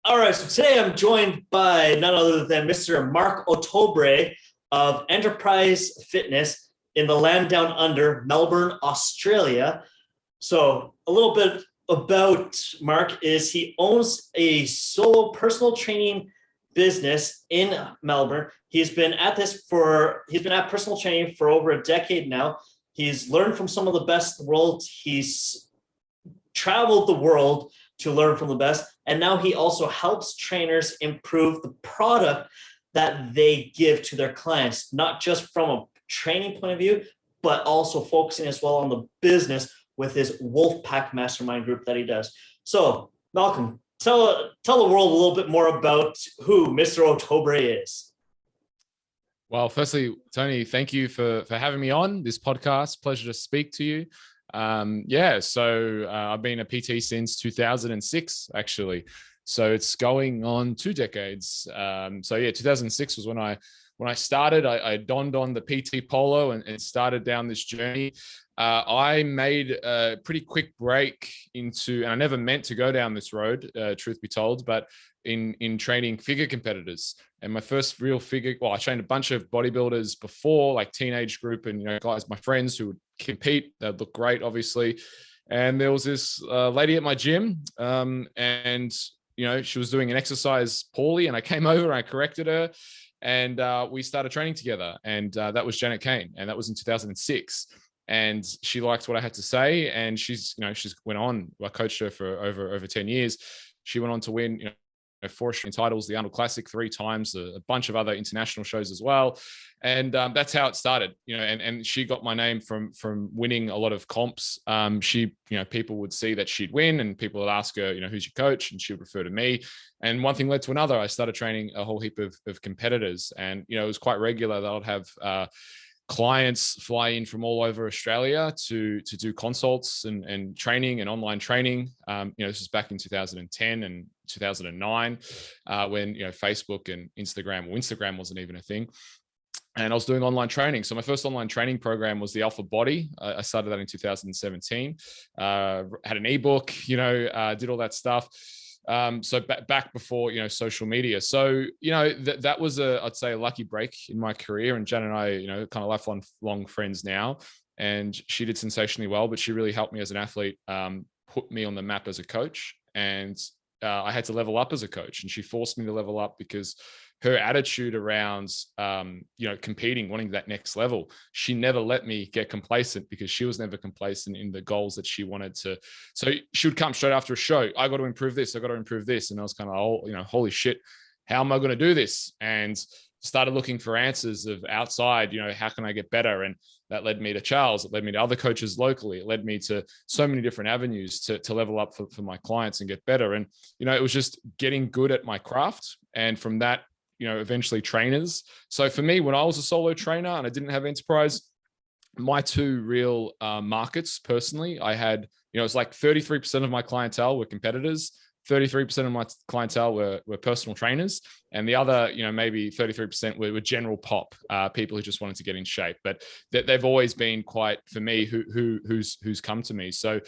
All right, so today I'm joined by none other than Mr. Mark Ottobre of Enterprise Fitness in the land down under, Melbourne, Australia. So a little bit about Mark is he owns a solo personal training business in Melbourne. He's been at personal training for over a decade now. He's learned from some of the best in the world. He's traveled the world to learn from the best. And now he also helps trainers improve the product that they give to their clients, not just from a training point of view, but also focusing as well on the business with his Wolfpack Mastermind group that he does. So, Malcolm, tell the world a little bit more about who Mr. Ottobre is. Well, firstly, Tony, thank you for having me on this podcast. Pleasure to speak to you. I've been a PT since 2006, actually. So it's going on 2 decades. 2006 was when I started. I donned on the PT polo and started down this journey. I made a pretty quick break into, and I never meant to go down this road, truth be told, but in training figure competitors. And my first real figure, I trained a bunch of bodybuilders before, like teenage group and, guys, my friends who would compete. They'd look great, obviously. And there was this lady at my gym and she was doing an exercise poorly, and I came over and I corrected her, and we started training together. And that was Janet Kane, and that was in 2006. And she liked what I had to say, and she's went on. I coached her for over 10 years. She went on to win 4 Australian titles, the Arnold Classic 3 times, a bunch of other international shows as well. And that's how it started, and she got my name from winning a lot of comps. People would see that she'd win, and people would ask her, who's your coach? And she would refer to me. And one thing led to another. I started training a whole heap of competitors, and, it was quite regular that I'd have clients fly in from all over Australia to do consults and training and online training. This was back in 2010 and 2009 when Facebook and Instagram wasn't even a thing. And I was doing online training. So my first online training program was the Alpha Body. I started that in 2017. Had an ebook, did all that stuff. So back before, social media. So, that was I'd say a lucky break in my career. And Jen and I, kind of lifelong friends now, and she did sensationally well, but she really helped me as an athlete, put me on the map as a coach. And I had to level up as a coach, and she forced me to level up because her attitude around, competing, wanting that next level, she never let me get complacent, because she was never complacent in the goals that she wanted to. So she would come straight after a show. I got to improve this. I got to improve this. And I was kind of, holy shit, how am I going to do this? And started looking for answers of outside, how can I get better? And that led me to Charles. It led me to other coaches locally. It led me to so many different avenues to level up for my clients and get better. And, it was just getting good at my craft. And from that, eventually trainers. So for me, when I was a solo trainer and I didn't have enterprise, my 2 real markets personally, I had, it was like 33% of my clientele were competitors, 33% of my clientele were personal trainers, and the other, maybe 33% were general pop, people who just wanted to get in shape. But they've always been quite, for me, who's come to me. So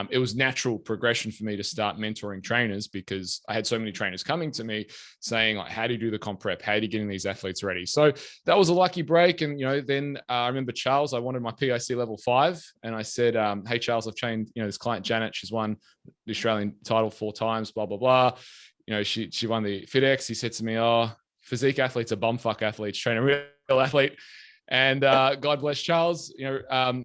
it was natural progression for me to start mentoring trainers, because I had so many trainers coming to me saying, like, how do you do the comp prep? How do you get these athletes ready? So that was a lucky break. And, then I remember Charles, I wanted my PIC level 5. And I said, hey, Charles, I've trained, this client, Janet, she's won the Australian title 4 times, blah, blah, blah. She won the FitX. He said to me, oh, physique athletes are bumfuck athletes, train a real athlete. And God bless Charles,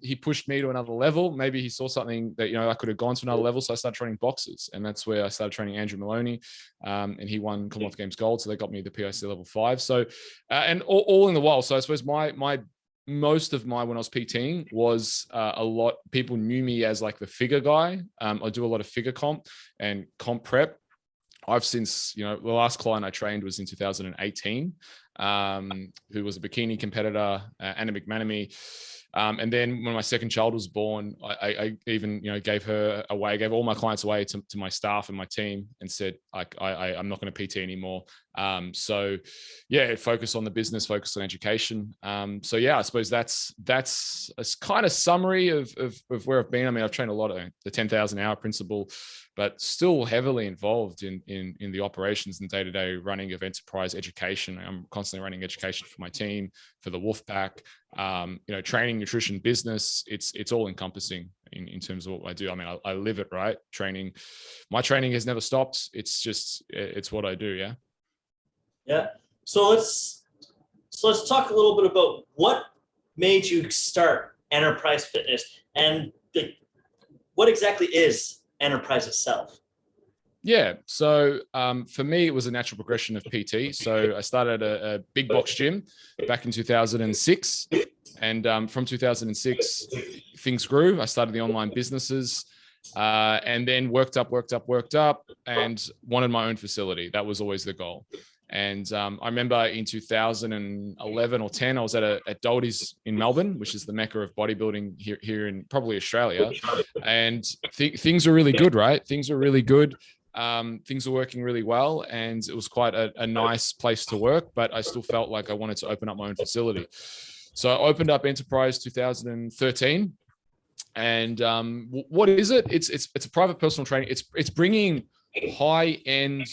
he pushed me to another level. Maybe he saw something that, I could have gone to another level. So I started training boxers, and that's where I started training Andrew Maloney, and he won Commonwealth Games gold. So they got me the PIC level 5. So, and all in the while. So I suppose most of my, when I was PTing, was a lot, people knew me as like the figure guy. I do a lot of figure comp and comp prep. I've since, the last client I trained was in 2018, who was a bikini competitor, Anna McManamy. And then when my second child was born, I even, gave her away, gave all my clients away to my staff and my team, and said, I'm not going to PT anymore. So yeah, focus on the business, focus on education. So yeah, I suppose that's a kind of summary of where I've been. I mean, I've trained a lot of the 10,000 hour principle, but still heavily involved in the operations and day-to-day running of enterprise education. I'm constantly running education for my team, for the Wolfpack, training, nutrition, business. It's all encompassing in terms of what I do. I mean, I live it, right? Training, my training has never stopped. It's what I do. Yeah. Yeah. So let's talk a little bit about what made you start Enterprise Fitness, and what exactly is Enterprise itself? Yeah. So for me, it was a natural progression of PT. So I started a big box gym back in 2006. And from 2006, things grew. I started the online businesses, and then worked up, and wanted my own facility. That was always the goal. And I remember in 2011 or 10, I was at Doherty's in Melbourne, which is the mecca of bodybuilding here in probably Australia. And things are really good, right? Things are really good. Things are working really well, and it was quite a nice place to work, but I still felt like I wanted to open up my own facility. So I opened up Enterprise 2013. And what is it? It's a private personal training. It's bringing high-end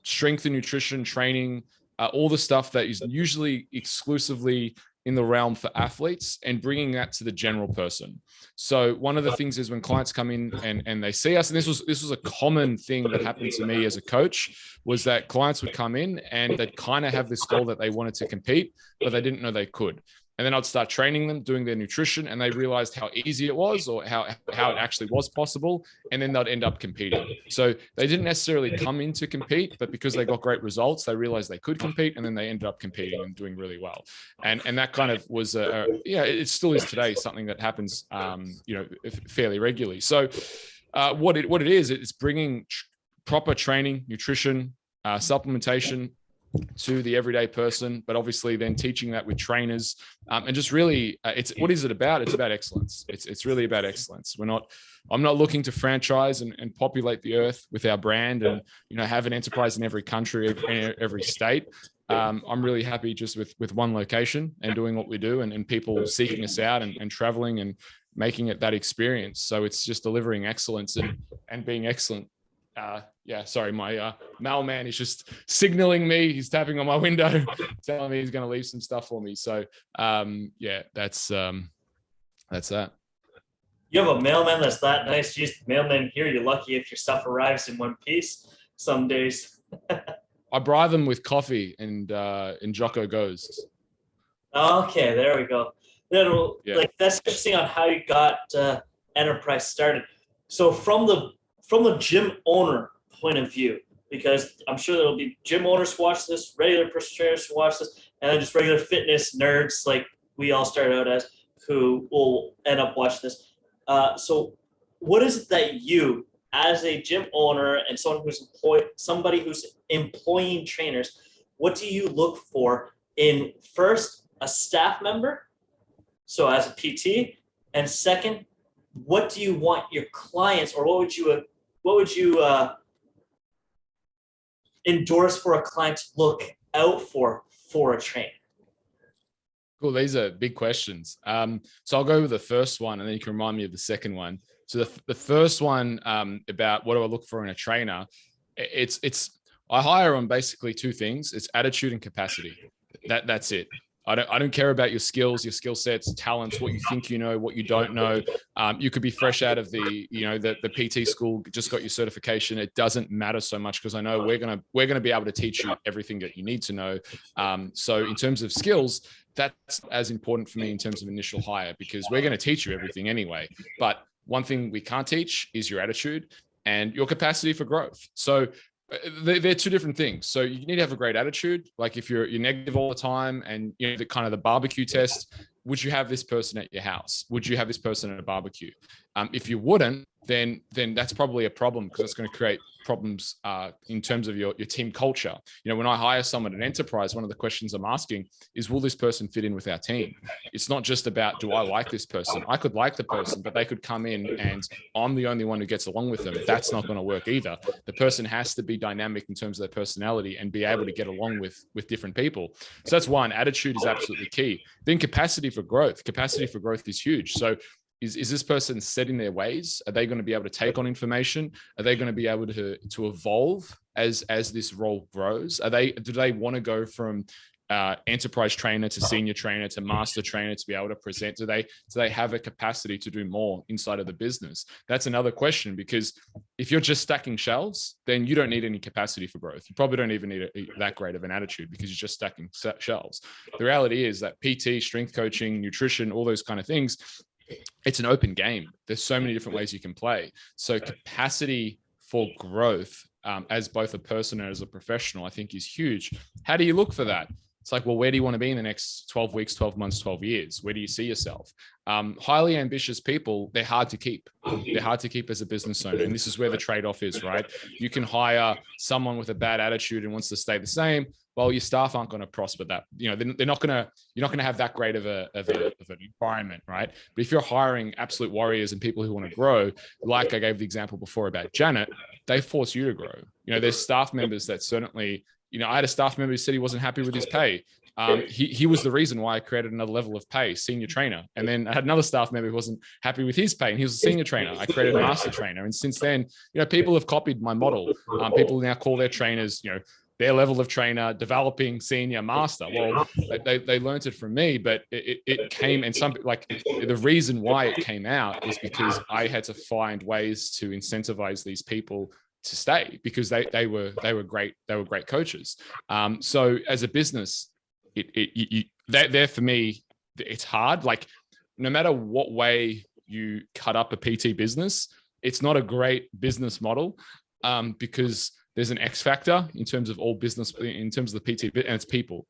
strength and nutrition training, all the stuff that is usually exclusively in the realm for athletes, and bringing that to the general person. So one of the things is when clients come in and they see us, and this was a common thing that happened to me as a coach, was that clients would come in and they'd kind of have this goal that they wanted to compete, but they didn't know they could. And then I'd start training them, doing their nutrition, and they realized how easy it was, or how it actually was possible. And then they'd end up competing. So they didn't necessarily come in to compete, but because they got great results, they realized they could compete, and then they ended up competing and doing really well. And that kind of was, it still is today, something that happens, fairly regularly. So what it is, it's bringing proper training, nutrition, supplementation to the everyday person, but obviously then teaching that with trainers, and just really, what is it about? It's about excellence. It's really about excellence. I'm not looking to franchise and populate the earth with our brand and, have an enterprise in every country, every state. I'm really happy just with one location and doing what we do, and people seeking us out and traveling and making it that experience. So it's just delivering excellence and being excellent. Sorry, my mailman is just signaling me. He's tapping on my window, telling me he's going to leave some stuff for me. So that's that. You have a mailman that's that nice. Geez, mailman here, you're lucky if your stuff arrives in one piece some days. I bribe them with coffee and Jocko goes. Okay, there we go. Like, that's interesting on how you got Enterprise started. So from the gym owner point of view, because I'm sure there'll be gym owners who watch this, regular personal trainers who watch this, and then just regular fitness nerds like we all started out as, who will end up watching this. So what is it that you, as a gym owner and somebody who's employing trainers, what do you look for in, first, a staff member, so as a PT, and second, what do you want your clients, or what would you endorse for a client to look out for a trainer? Cool. These are big questions. So I'll go with the first one, and then you can remind me of the second one. So the first one, about what do I look for in a trainer? I hire on basically two things. It's attitude and capacity. That's it. I don't care about your skills, your skill sets, talents, what you think you know, what you don't know. You could be fresh out of the PT school, just got your certification. It doesn't matter so much, because I know we're gonna be able to teach you everything that you need to know. So in terms of skills, that's as important for me in terms of initial hire, because we're going to teach you everything anyway. But one thing we can't teach is your attitude and your capacity for growth. So they're two different things. So you need to have a great attitude. Like if you're negative all the time, and the kind of the barbecue test, would you have this person at your house? Would you have this person at a barbecue? If you wouldn't, then that's probably a problem, because it's going to create problems in terms of your team culture. When I hire someone at enterprise, one of the questions I'm asking is, will this person fit in with our team? It's not just about, do I like this person? I could like the person, but they could come in and I'm the only one who gets along with them. That's not going to work either. The person has to be dynamic in terms of their personality and be able to get along with different people. So that's one. Attitude is absolutely key. Then capacity for growth. Capacity for growth is huge. So is this person set in their ways? Are they going to be able to take on information? Are they going to be able to evolve as this role grows? Do they want to go from enterprise trainer to senior trainer to master trainer to be able to present? Do they have a capacity to do more inside of the business? That's another question, because if you're just stacking shelves, then you don't need any capacity for growth. You probably don't even need that great of an attitude, because you're just stacking shelves. The reality is that PT, strength coaching, nutrition, all those kind of things, it's an open game. There's so many different ways you can play. So capacity for growth as both a person and as a professional, I think, is huge. How do you look for that? It's like, well, where do you want to be in the next 12 weeks, 12 months, 12 years? Where do you see yourself? Highly ambitious people, they're hard to keep. They're hard to keep as a business owner. And this is where the trade-off is, right? You can hire someone with a bad attitude and wants to stay the same. Well, your staff aren't going to prosper that. You're not going to have that great of an environment, right? But if you're hiring absolute warriors and people who want to grow, like I gave the example before about Janet, they force you to grow. There's staff members that certainly, I had a staff member who said he wasn't happy with his pay. He was the reason why I created another level of pay, senior trainer. And then I had another staff member who wasn't happy with his pay, and he was a senior trainer. I created a master trainer. And since then, people have copied my model. People now call their trainers, their level of trainer, developing, senior, master. Well, they learned it from me, but it came, and the reason why it came out is because I had to find ways to incentivize these people to stay, because they were great coaches. So as a business, there for me, it's hard. Like, no matter what way you cut up a PT business, it's not a great business model, because there's an X factor in terms of all business, in terms of the PT, and it's people.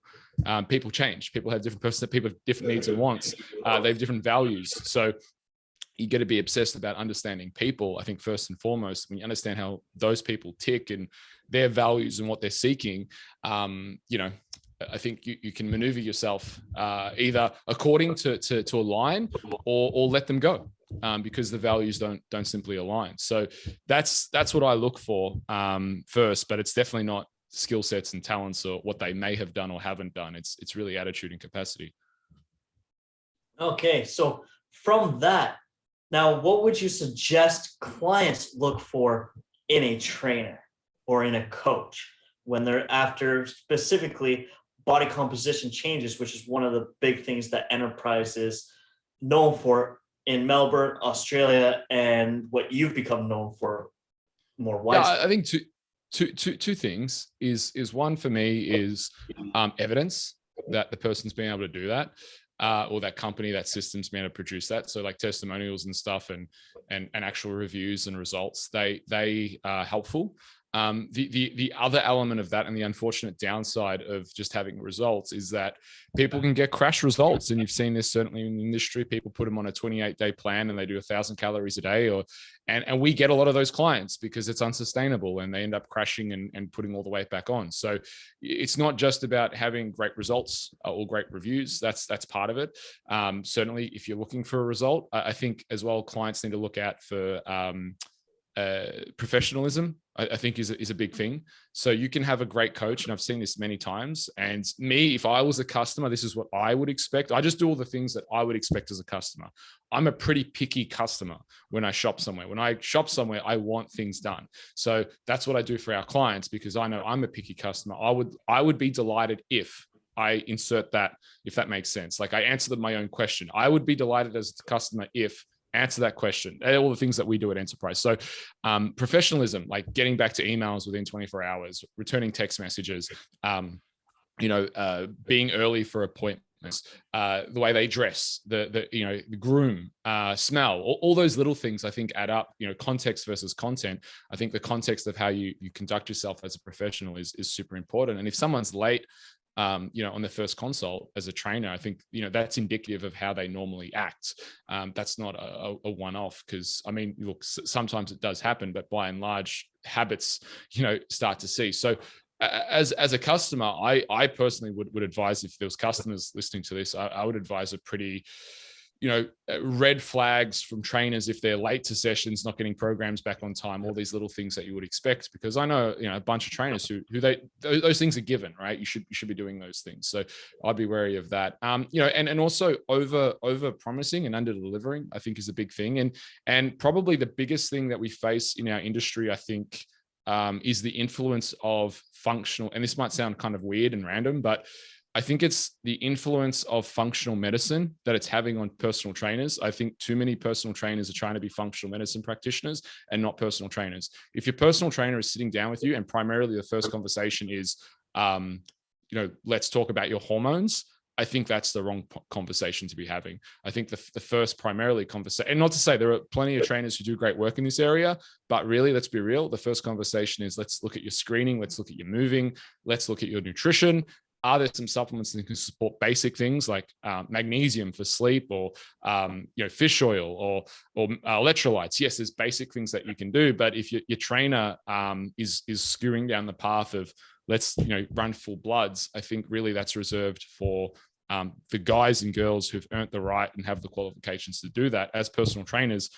People change. People have people have different needs and wants. They have different values. So you got to be obsessed about understanding people. I think first and foremost, when you understand how those people tick and their values and what they're seeking, I think you can maneuver yourself either according to align or let them go, because the values don't simply align. So that's what I look for first, but it's definitely not skill sets and talents or what they may have done or haven't done. It's really attitude and capacity. Okay, so from that, now what would you suggest clients look for in a trainer or in a coach when they're after specifically body composition changes, which is one of the big things that enterprise is known for in Melbourne, Australia, and what you've become known for more widely? Yeah, I think two things is one for me is evidence that the person's being able to do that, or that company, that system's being able to produce that. So like testimonials and stuff and actual reviews and results, they are helpful. The other element of that, and the unfortunate downside of just having results, is that people can get crash results. And you've seen this certainly in the industry. People put them on a 28-day plan and they do 1,000 calories a day, and we get a lot of those clients because it's unsustainable and they end up crashing and putting all the weight back on. So it's not just about having great results or great reviews. That's part of it. Certainly if you're looking for a result, I think as well, clients need to look out for professionalism. I think is a big thing. So you can have a great coach, and I've seen this many times. And me, if I was a customer, this is what I would expect. I just do all the things that I would expect as a customer. I'm a pretty picky customer when I shop somewhere. When I shop somewhere, I want things done. So that's what I do for our clients, because I know I'm a picky customer. I would be delighted if I insert that, if that makes sense. Like I answered my own question. I would be delighted as a customer if answer that question, all the things that we do at enterprise. So professionalism, like getting back to emails within 24 hours, returning text messages, being early for appointments, the way they dress, the groom, smell, all those little things I think add up. Context versus content. I think the context of how you conduct yourself as a professional is super important. And if someone's late, on the first consult as a trainer, I think, that's indicative of how they normally act. That's not a one-off, because I mean, look, sometimes it does happen, but by and large, habits, start to see. So as a customer, I personally would advise, if there was customers listening to this, I would advise a pretty, red flags from trainers if they're late to sessions, not getting programs back on time, all these little things that you would expect, because I know, a bunch of trainers who those things are given, right? You should be doing those things. So I'd be wary of that. And also over promising and under delivering, I think, is a big thing. And probably the biggest thing that we face in our industry, I think, is the influence of functional, and this might sound kind of weird and random, but I think it's the influence of functional medicine that it's having on personal trainers. I think too many personal trainers are trying to be functional medicine practitioners and not personal trainers. If your personal trainer is sitting down with you and primarily the first conversation is, let's talk about your hormones, I think that's the wrong conversation to be having. I think the first primarily conversation, and not to say there are plenty of trainers who do great work in this area, but really, let's be real. The first conversation is, let's look at your screening. Let's look at your moving. Let's look at your nutrition. Are there some supplements that can support basic things like magnesium for sleep, or fish oil, or electrolytes? Yes, there's basic things that you can do, but if your trainer is skewing down the path of, let's run full bloods, I think really that's reserved for the guys and girls who've earned the right and have the qualifications to do that. As personal trainers,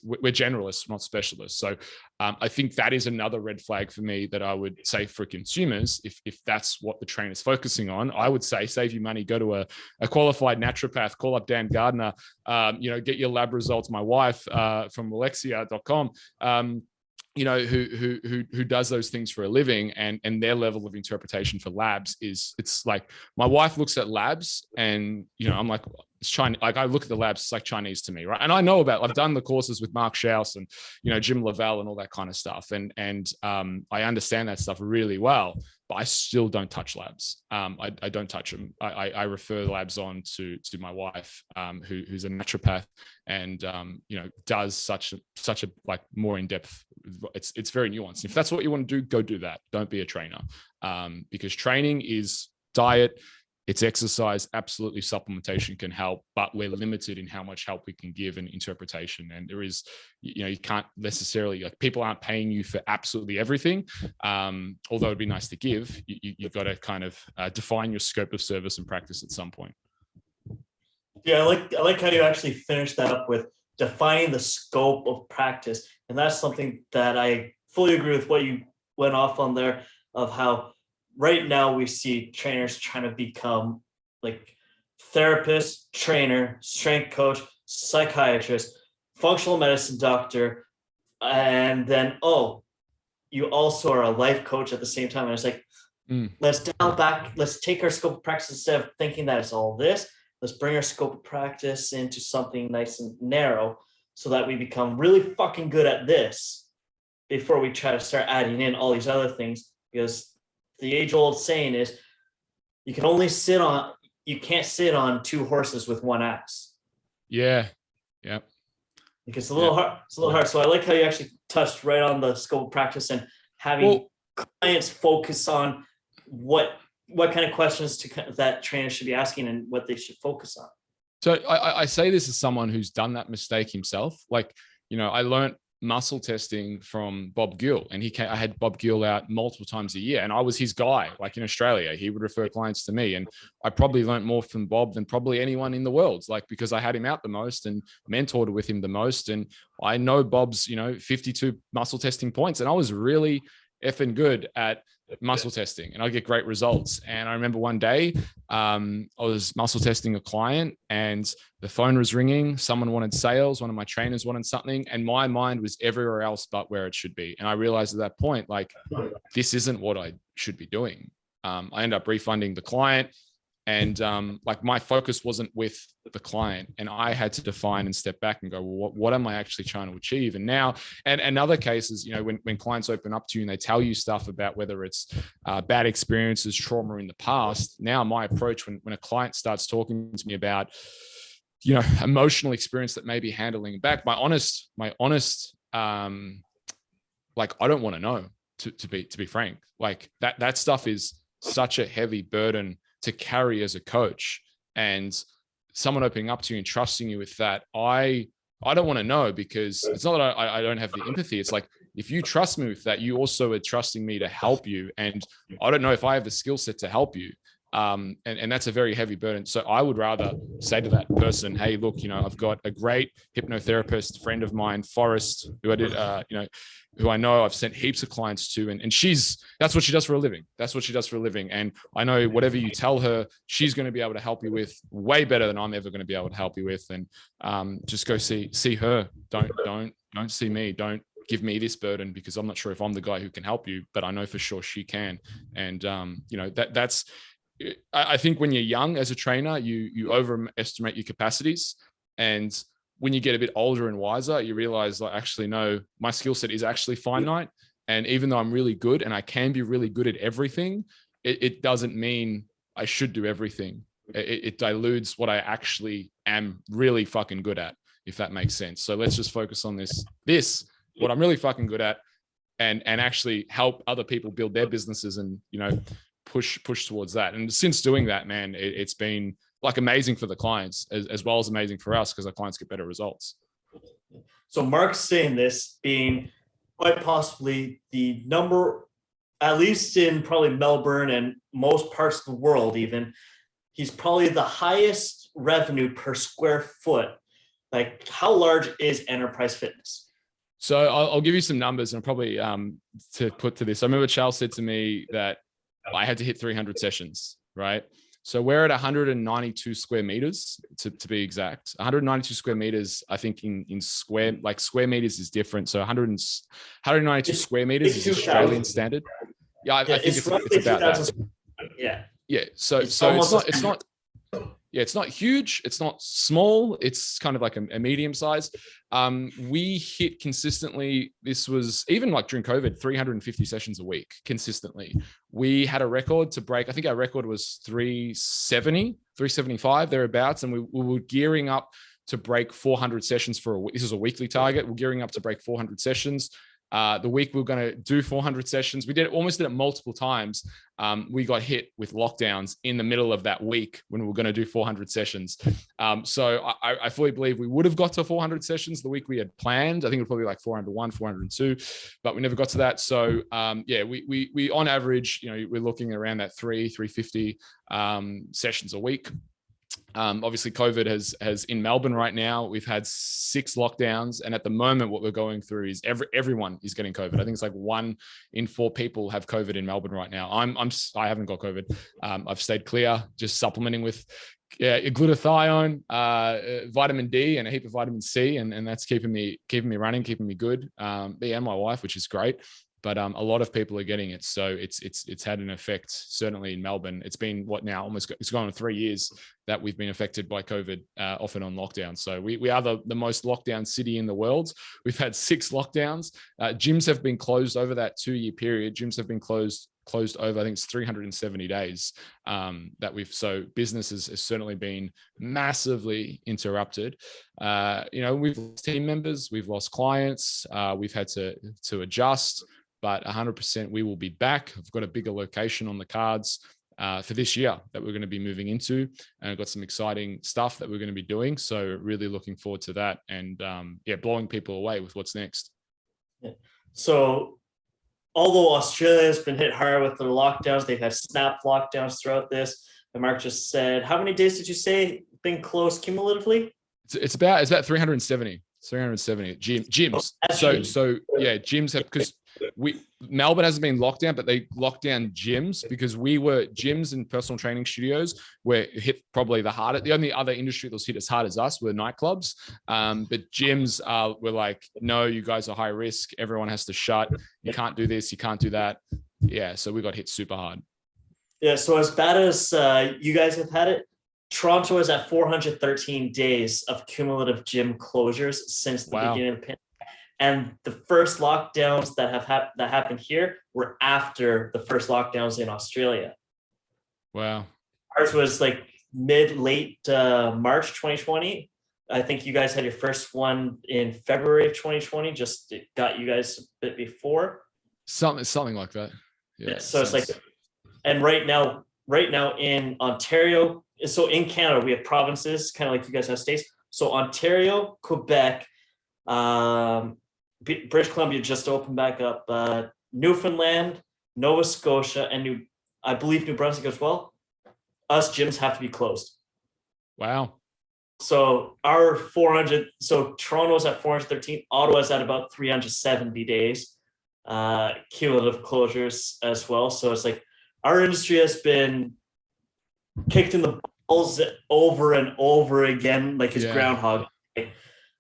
we're generalists, not specialists. So I think that is another red flag for me that I would say for consumers, if that's what the trainer's focusing on, I would say save you money, go to a qualified naturopath, call up Dan Gardner, get your lab results. My wife from alexia.com, who does those things for a living, and their level of interpretation for labs it's like, my wife looks at labs and, I'm like, it's Chinese. Like, I look at the labs, it's like Chinese to me, right? And I've done the courses with Mark Schaus and, Jim Lavelle and all that kind of stuff. And I understand that stuff really well, but I still don't touch labs. I don't touch them. I refer labs on to my wife, who's a naturopath, and does such a like more in depth. It's very nuanced. If that's what you want to do, go do that. Don't be a trainer, because training is diet. It's exercise. Absolutely, supplementation can help, but we're limited in how much help we can give and interpretation. And there is, you can't necessarily, like, people aren't paying you for absolutely everything. Although it'd be nice to give, you've got to kind of define your scope of service and practice at some point. Yeah, I like how you actually finished that up with defining the scope of practice. And that's something that I fully agree with what you went off on there, of how right now we see trainers trying to become like therapist, trainer, strength coach, psychiatrist, functional medicine doctor, and then, you also are a life coach at the same time. And it's like, let's dial back, let's take our scope of practice, instead of thinking that it's all this, let's bring our scope of practice into something nice and narrow, so that we become really fucking good at this before we try to start adding in all these other things. Because the age-old saying is, you can't sit on two horses with one ass. Yeah. Because it's a little hard. It's a little hard. So I like how you actually touched right on the scope of practice and having clients focus on what kind of questions that trainers should be asking and what they should focus on. So I say this as someone who's done that mistake himself. Like, I learned muscle testing from Bob Gill, and I had Bob Gill out multiple times a year, and I was his guy. Like, in Australia, he would refer clients to me, and I probably learned more from Bob than probably anyone in the world, like, because I had him out the most and mentored with him the most. And I know Bob's 52 muscle testing points, and I was really effing good at muscle testing, and I get great results. And I remember one day I was muscle testing a client, and the phone was ringing. Someone wanted sales. One of my trainers wanted something, and my mind was everywhere else but where it should be. And I realized at that point, like, this isn't what I should be doing. I ended up refunding the client, and like, my focus wasn't with the client, and I had to define and step back and go, well, what am I actually trying to achieve? And now, and in other cases, when clients open up to you and they tell you stuff about whether it's bad experiences, trauma in the past, now my approach when a client starts talking to me about, emotional experience that may be handling back, my honest, like, I don't want to know, to be frank. Like, that stuff is such a heavy burden to carry as a coach. And someone opening up to you and trusting you with that, I don't want to know, because it's not that I don't have the empathy. It's like, if you trust me with that, you also are trusting me to help you. And I don't know if I have the skill set to help you. And that's a very heavy burden. So I would rather say to that person, hey, look, I've got a great hypnotherapist friend of mine, Forrest, who I did, who I know I've sent heaps of clients to, and that's what she does for a living. That's what she does for a living. And I know whatever you tell her, she's going to be able to help you with way better than I'm ever going to be able to help you with. And just go see her. Don't see me. Don't give me this burden, because I'm not sure if I'm the guy who can help you, but I know for sure she can. And that's. I think when you're young as a trainer, you overestimate your capacities. And when you get a bit older and wiser, you realize, like, actually, no, my skill set is actually finite. And even though I'm really good and I can be really good at everything, it doesn't mean I should do everything. It dilutes what I actually am really fucking good at, if that makes sense. So let's just focus on this, what I'm really fucking good at, and actually help other people build their businesses and, push towards that. And since doing that, man, it's been like amazing for the clients as well as amazing for us, because our clients get better results. So Mark's saying this being quite possibly the number, at least in probably Melbourne and most parts of the world even, he's probably the highest revenue per square foot. Like, how large is Enterprise Fitness? So I'll give you some numbers, and probably to put to this. I remember Charles said to me that I had to hit 300 sessions, right? So we're at 192 square meters to be exact. 192 square meters, I think in square meters is different. So 192 square meters is Australian standard. Yeah, I think it's about that. Yeah. Yeah. So it's not huge. It's not small. It's kind of like a medium size. We hit consistently. This was even like during COVID, 350 sessions a week consistently. We had a record to break. I think our record was 370, 375 thereabouts. And we were gearing up to break 400 sessions for a week. This is a weekly target. We're gearing up to break 400 sessions. The week we were going to do 400 sessions. We almost did it multiple times. We got hit with lockdowns in the middle of that week when we were going to do 400 sessions. So I fully believe we would have got to 400 sessions the week we had planned. I think it was probably like 401, 402, but we never got to that. So we on average, we're looking around that 350 sessions a week. Obviously COVID has in Melbourne right now, we've had 6 lockdowns. And at the moment, what we're going through is everyone is getting COVID. I think it's like 1 in 4 people have COVID in Melbourne right now. I haven't got COVID. I've stayed clear, just supplementing with glutathione, vitamin D and a heap of vitamin C. And that's keeping me running, keeping me good. Me and my wife, which is great. But a lot of people are getting it. So it's had an effect, certainly in Melbourne. It's been it's gone on 3 years that we've been affected by COVID, off and on lockdown. So we are the most lockdown city in the world. We've had 6 lockdowns. Gyms have been closed over that 2-year period. Gyms have been closed over, I think it's 370 days so business has certainly been massively interrupted. We've lost team members, we've lost clients, we've had to adjust, but 100% we will be back. I've got a bigger location on the cards for this year that we're going to be moving into, and I've got some exciting stuff that we're going to be doing. So really looking forward to that, and blowing people away with what's next. Yeah. So although Australia has been hit hard with the lockdowns, they've had snap lockdowns throughout this. And Mark just said, how many days did you say been closed cumulatively? It's about 370 gyms. Gyms have, because Melbourne hasn't been locked down, but they locked down gyms because gyms and personal training studios were hit probably the hardest. The only other industry that was hit as hard as us were nightclubs. But gyms were like, no, you guys are high risk. Everyone has to shut. You can't do this. You can't do that. Yeah. So we got hit super hard. Yeah. So as bad as you guys have had it, Toronto is at 413 days of cumulative gym closures since the beginning of the pandemic. And the first lockdowns that happened here were after the first lockdowns in Australia. Wow. Ours was like late March 2020. I think you guys had your first one in February of 2020. Just it got you guys a bit before. Something like that. Yeah. So it's like and right now in Ontario, so in Canada, we have provinces, kind of like you guys have states. So Ontario, Quebec, British Columbia just opened back up. Newfoundland, Nova Scotia, and I believe New Brunswick as well. Us gyms have to be closed. Wow. So our 400, so Toronto's at 413, Ottawa's at about 370 days, cumulative closures as well. So it's like our industry has been kicked in the balls over and over again, like it's Groundhog.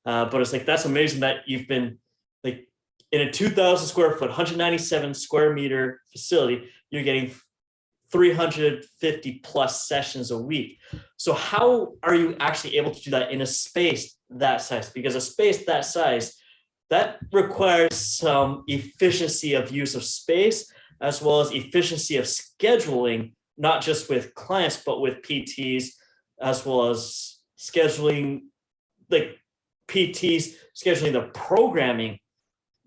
But it's like, that's amazing that you've been like in a 2,000 square foot, 197 square meter facility, you're getting 350 plus sessions a week. So how are you actually able to do that in a space that size? Because a space that size, that requires some efficiency of use of space, as well as efficiency of scheduling, not just with clients, but with PTs, as well as scheduling, like PTs, scheduling the programming,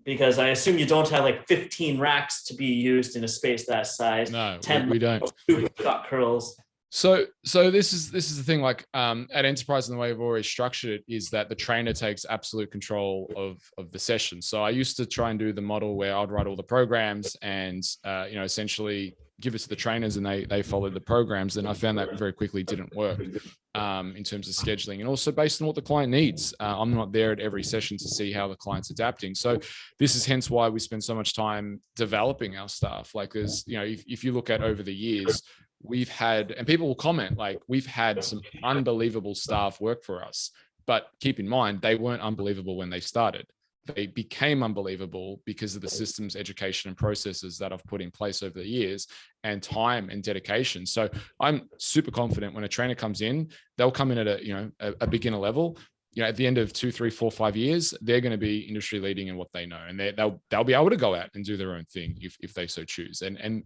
because I assume you don't have like 15 racks to be used in a space that size. No, 10 we don't. Shot curls. So this is the thing, like at Enterprise, and the way I've always structured it is that the trainer takes absolute control of the session. So I used to try and do the model where I'd write all the programs and essentially give it to the trainers and they followed the programs. And I found that very quickly didn't work in terms of scheduling, and also based on what the client needs. I'm not there at every session to see how the client's adapting. So this is hence why we spend so much time developing our staff. Like there's, if you look at over the years, we've had, and people will comment, like we've had some unbelievable staff work for us, but keep in mind, they weren't unbelievable when they started. They became unbelievable because of the systems, education, and processes that I've put in place over the years, and time and dedication. So I'm super confident when a trainer comes in, they'll come in at a beginner level. At the end of 2, 3, 4, 5 years, they're going to be industry leading in what they know, and they'll be able to go out and do their own thing if they so choose. And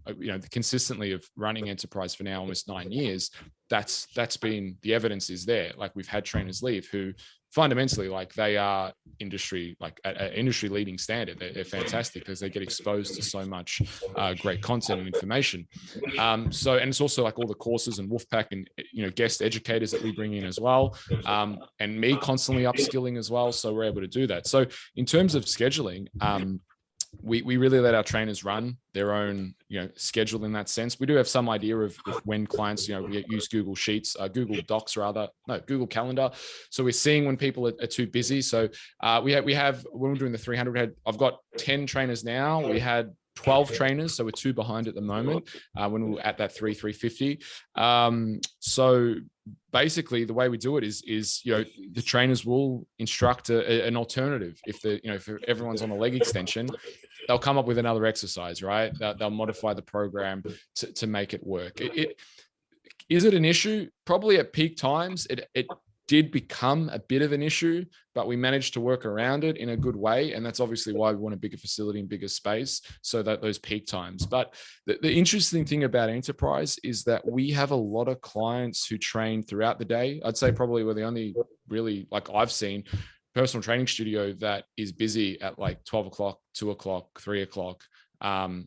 consistently of running Enterprise for now almost 9 years, that's been, the evidence is there. Like we've had trainers leave who fundamentally, like they are industry, like at an industry leading standard. They're fantastic because they get exposed to so much great content and information. And it's also like all the courses and Wolfpack and guest educators that we bring in as well, and me constantly upskilling as well. So we're able to do that. So in terms of scheduling, we really let our trainers run their own, schedule in that sense. We do have some idea of when clients, we use Google Sheets, Google Docs rather, no, Google Calendar. So we're seeing when people are too busy. So we have when we're doing the 300, I've got 10 trainers now. We had 12 trainers, so we're 2 behind at the moment when we were at that 350. So basically the way we do it is the trainers will instruct an alternative. If everyone's on a leg extension, they'll come up with another exercise, right? They'll modify the program to make it work. Is it an issue? Probably at peak times, it did become a bit of an issue, but we managed to work around it in a good way. And that's obviously why we want a bigger facility and bigger space, so that those peak times. But the interesting thing about Enterprise is that we have a lot of clients who train throughout the day. I'd say probably we're the only really, like I've seen, personal training studio that is busy at like 12 o'clock, 2 o'clock, 3 o'clock.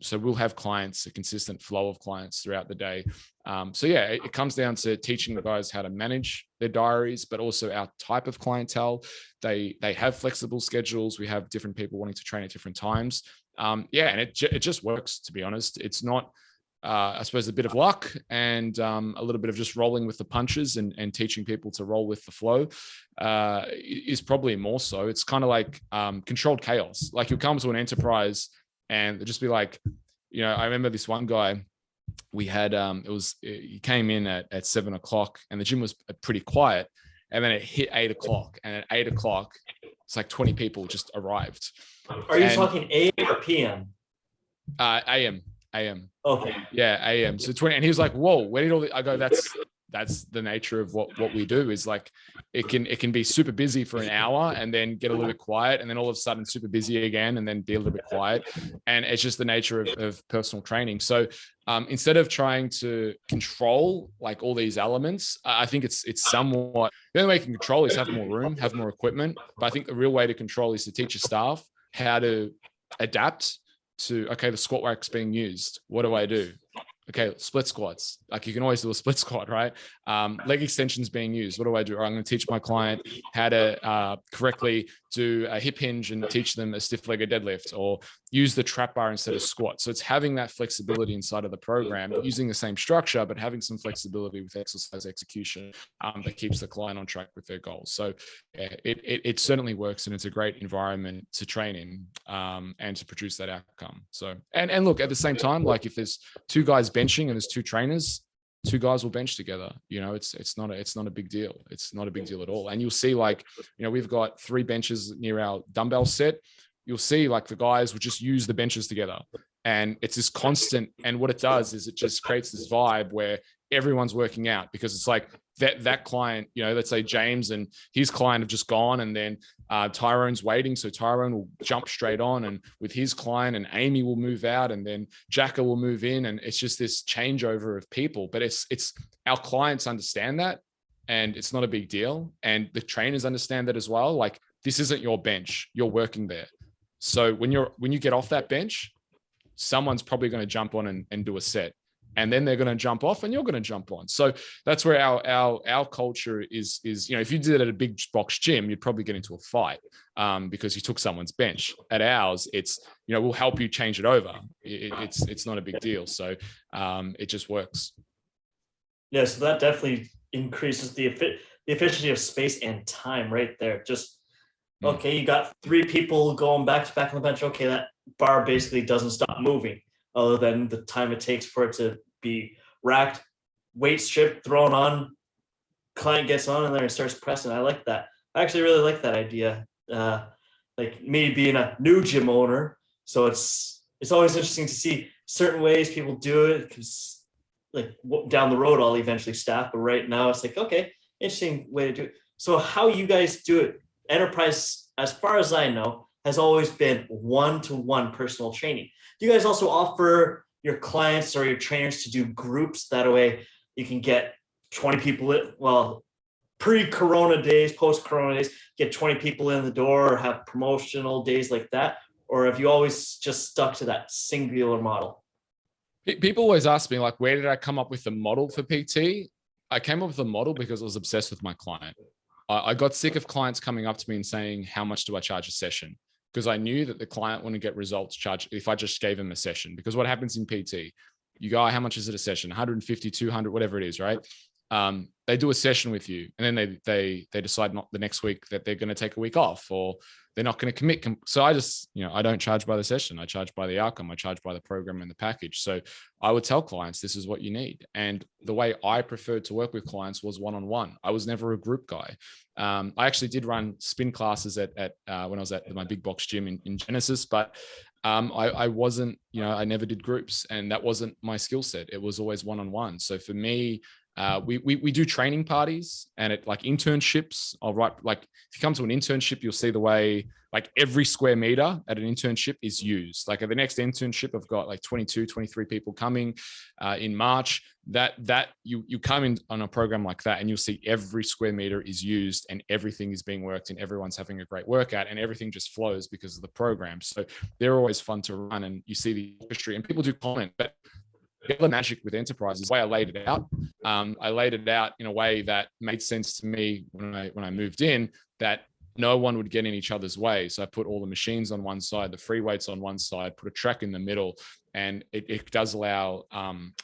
So we'll have clients, a consistent flow of clients throughout the day. So yeah, it comes down to teaching the guys how to manage their diaries, but also our type of clientele. They have flexible schedules. We have different people wanting to train at different times. And it just works, to be honest. It's not, I suppose, a bit of luck and a little bit of just rolling with the punches and teaching people to roll with the flow is probably more so. It's kind of like controlled chaos. Like you'll come to an Enterprise and they'll just be like, I remember this one guy, we had, he came in at 7 o'clock and the gym was pretty quiet. And then it hit 8 o'clock, and at 8 o'clock, it's like 20 people just arrived. Are you talking AM or PM? AM. Okay. Yeah, AM. So 20, and he was like, whoa, where did all the, I go, that's the nature of what we do, is like, it can be super busy for an hour and then get a little bit quiet. And then all of a sudden super busy again, and then be a little bit quiet. And it's just the nature of personal training. So instead of trying to control like all these elements, I think it's somewhat, the only way you can control is have more room, have more equipment. But I think the real way to control is to teach your staff how to adapt to, okay, the squat rack's being used. What do I do? Okay, split squats. Like you can always do a split squat, right? Leg extensions being used. What do I do? Or I'm going to teach my client how to correctly do a hip hinge and teach them a stiff-legged deadlift, or use the trap bar instead of squat. So it's having that flexibility inside of the program, using the same structure, but having some flexibility with exercise execution that keeps the client on track with their goals. So yeah, it certainly works, and it's a great environment to train in and to produce that outcome. So and look, at the same time, like if there's two guys benching and there's two trainers, two guys will bench together. You know, it's not a big deal. It's not a big deal at all. And you'll see, like, you know, we've got 3 benches near our dumbbell set. You'll see like the guys will just use the benches together, and it's this constant. And what it does is it just creates this vibe where everyone's working out, because it's like that client, you know, let's say James and his client have just gone, and then Tyrone's waiting. So Tyrone will jump straight on and with his client, and Amy will move out, and then Jacka will move in. And it's just this changeover of people, but it's our clients understand that, and it's not a big deal. And the trainers understand that as well. Like, this isn't your bench, you're working there. So when you get off that bench, someone's probably going to jump on and do a set, and then they're going to jump off and you're going to jump on. So that's where our culture is, you know, if you did it at a big box gym, you'd probably get into a fight because you took someone's bench. At ours, it's, you know, we'll help you change it over. It's not a big deal. So it just works. Yeah, so that definitely increases the efficiency of space and time right there. Just, okay, you got 3 people going back to back on the bench. Okay, that bar basically doesn't stop moving, other than the time it takes for it to be racked, weight stripped, thrown on, client gets on, and then it starts pressing. I like that. I actually really like that idea. Like me being a new gym owner, so it's always interesting to see certain ways people do it, because like down the road I'll eventually staff, but right now it's like, okay, interesting way to do it. So how you guys do it, Enterprise, as far as I know, has always been one-to-one personal training. Do you guys also offer your clients or your trainers to do groups? That way you can get 20 people in, well, pre-corona days, post-corona days, get 20 people in the door, or have promotional days like that? Or have you always just stuck to that singular model? People always ask me, like, where did I come up with the model for PT? I came up with the model because I was obsessed with my client. I got sick of clients coming up to me and saying, how much do I charge a session? Because I knew that the client wouldn't get results charged if I just gave them a session. Because what happens in PT, you go, how much is it a session? 150, 200, whatever it is, right? They do a session with you, and then they decide not the next week that they're going to take a week off, or they're not going to commit. So I just, you know, I don't charge by the session. I charge by the outcome. I charge by the program and the package. So I would tell clients, this is what you need. And the way I preferred to work with clients was one-on-one. I was never a group guy. I actually did run spin classes at when I was at my big box gym in Genesis, but I wasn't, you know, I never did groups, and that wasn't my skill set. It was always one-on-one. So for me, we do training parties, and it, like, internships. I'll write, like, if you come to an internship, you'll see the way, like, every square meter at an internship is used. Like, at the next internship, I've got like 22, 23 people coming in March. That you come in on a program like that, and you'll see every square meter is used, and everything is being worked, and everyone's having a great workout, and everything just flows because of the program. So they're always fun to run, and you see the history, and people do comment, but the other magic with Enterprise is the way I laid it out. I laid it out in a way that made sense to me when I moved in, that no one would get in each other's way. So I put all the machines on one side, the free weights on one side, put a track in the middle, and it does allow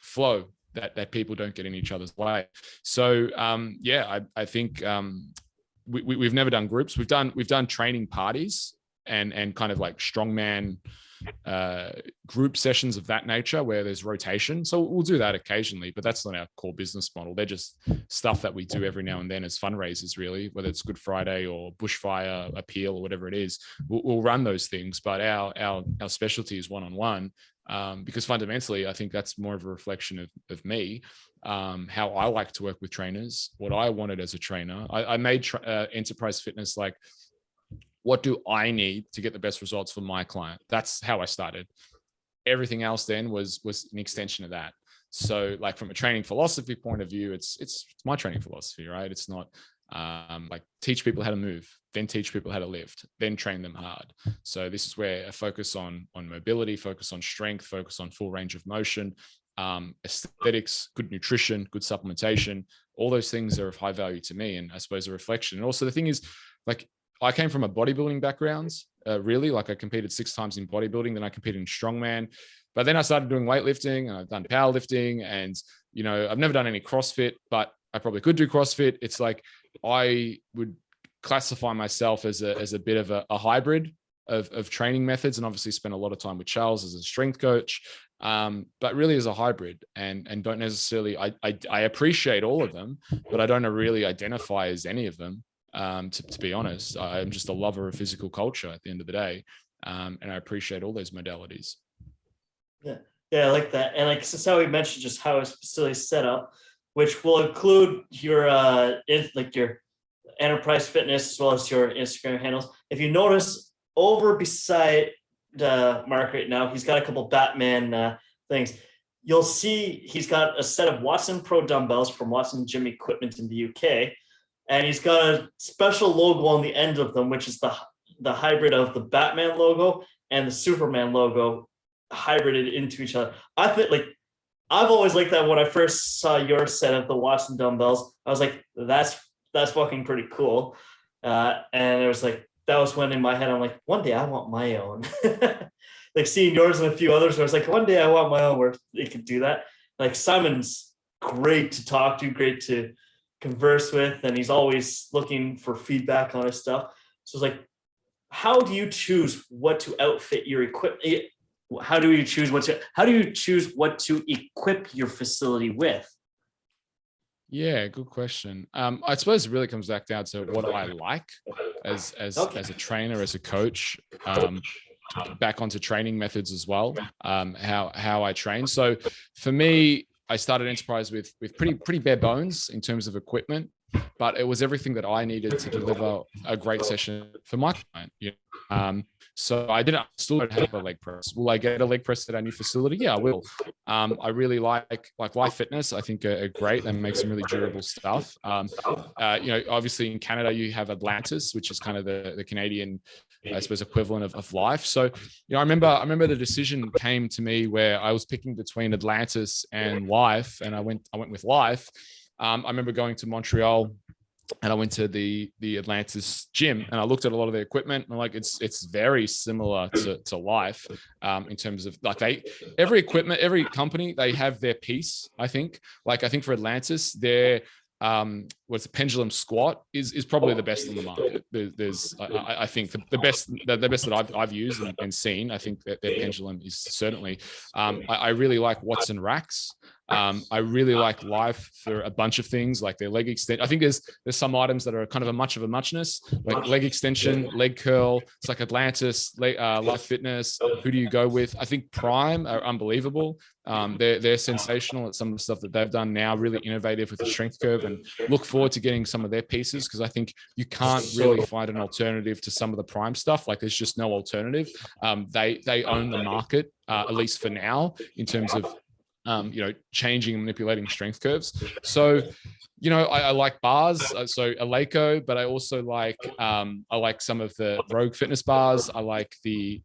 flow that people don't get in each other's way. So I think we've never done groups. We've done training parties and kind of like strongman group sessions of that nature where there's rotation. So we'll do that occasionally, but that's not our core business model. They're just stuff that we do every now and then as fundraisers, really, whether it's Good Friday or bushfire appeal or whatever it is. We'll run those things, but our specialty is one-on-one, because fundamentally I think that's more of a reflection of me, how I like to work with trainers, what I wanted as a trainer. I made Enterprise Fitness like, what do I need to get the best results for my client? That's how I started. Everything else then was an extension of that. So, like, from a training philosophy point of view, it's my training philosophy, right? It's not like teach people how to move, then teach people how to lift, then train them hard. So this is where a focus on mobility, focus on strength, focus on full range of motion, aesthetics, good nutrition, good supplementation, all those things are of high value to me. And I suppose a reflection. And also the thing is, like, I came from a bodybuilding background, really. Like, I competed 6 times in bodybuilding, then I competed in strongman. But then I started doing weightlifting, and I've done powerlifting, and, you know, I've never done any CrossFit, but I probably could do CrossFit. It's like, I would classify myself as a bit of a hybrid of training methods, and obviously spent a lot of time with Charles as a strength coach, but really as a hybrid, and don't necessarily, I appreciate all of them, but I don't really identify as any of them. To be honest, I'm just a lover of physical culture at the end of the day, and I appreciate all those modalities. Yeah, I like that. And like, since how we mentioned just how his facility is set up, which will include your your Enterprise Fitness as well as your Instagram handles. If you notice, over beside Mark right now, he's got a couple Batman things. You'll see he's got a set of Watson Pro dumbbells from Watson Gym Equipment in the UK, and he's got a special logo on the end of them, which is the hybrid of the Batman logo and the Superman logo hybrided into each other. I think, like, I've always liked that. When I first saw your set of the Watson dumbbells, I was like, that's fucking pretty cool. And it was like, that was when in my head, I'm like, one day I want my own. Like, seeing yours and a few others, I was like, one day I want my own where they could do that. Like, Simon's great to talk to, great to converse with, and he's always looking for feedback on his stuff. So it's like, how do you choose what to outfit your equipment? How do you choose what to equip your facility with? Yeah, good question. I suppose it really comes back down to what I like as a trainer, as a coach. Back onto training methods as well. How I train. So for me, I started Enterprise with pretty bare bones in terms of equipment, but it was everything that I needed to deliver a great session for my client. You know? So I still don't have a leg press. Will I get a leg press at our new facility? Yeah, I will. I really like Life Fitness. I think are great and make some really durable stuff. You know, obviously in Canada you have Atlantis, which is kind of the Canadian, I suppose, equivalent of Life. So, you know, I remember the decision came to me where I was picking between Atlantis and Life, and I went with Life. I remember going to Montreal, and I went to the Atlantis gym, and I looked at a lot of their equipment, and I'm like, it's very similar to Life, in terms of, like, every company, they have their piece. I think for Atlantis, their what's the pendulum squat is probably the best on the market. I think the best that I've used and seen. I think that their pendulum is certainly. I really like Watson racks. I really like Life for a bunch of things, like their leg extension. I think there's some items that are kind of a much of a muchness, like leg extension, leg curl. It's like Atlantis, Life Fitness. Who do you go with? I think Prime are unbelievable. They're sensational at some of the stuff that they've done now, really innovative with the strength curve, and look forward to getting some of their pieces, because I think you can't really find an alternative to some of the Prime stuff. Like, there's just no alternative. They own the market, at least for now, in terms of you know, changing and manipulating strength curves. So, you know, I like bars, so Eleiko, but I also like some of the Rogue Fitness bars. I like the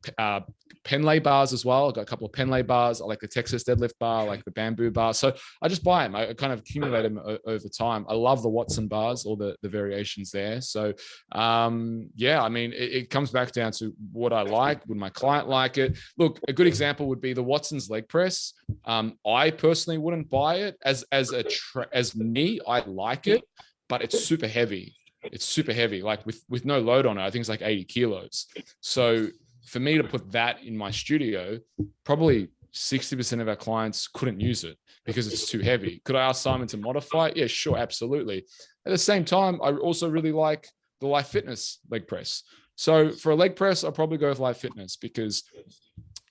Penlay bars as well. I've got a couple of Penlay bars. I like the Texas deadlift bar, I like the bamboo bar. So I just buy them. I kind of accumulate them over time. I love the Watson bars, or the variations there. So yeah, I mean, it comes back down to what I like. Would my client like it? Look, a good example would be the Watson's leg press. I personally wouldn't buy it as me. I like it, but it's super heavy. It's super heavy, like with no load on it. I think it's like 80 kilos. So for me to put that in my studio, probably 60% of our clients couldn't use it because it's too heavy. Could I ask Simon to modify it? Yeah, sure, absolutely. At the same time, I also really like the Life Fitness leg press. So for a leg press, I'll probably go with Life Fitness because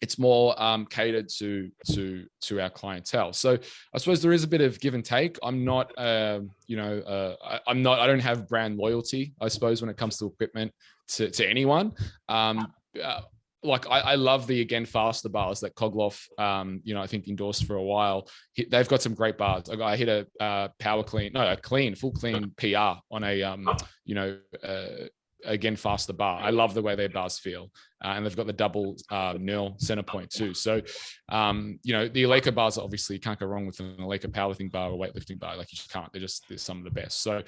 it's more catered to our clientele. So I suppose there is a bit of give and take. I'm not, you know, I don't have brand loyalty, I suppose, when it comes to equipment to anyone. Like I love the, again, faster bars that Kogloff, you know, I think endorsed for a while. They've got some great bars. I hit a full clean PR on a, you know, again, faster bar. I love the way their bars feel. And they've got the double knurl center point too. So, you know, the Eleiko bars, obviously you can't go wrong with an Eleiko powerlifting bar or weightlifting bar. Like you just can't, they're some of the best. So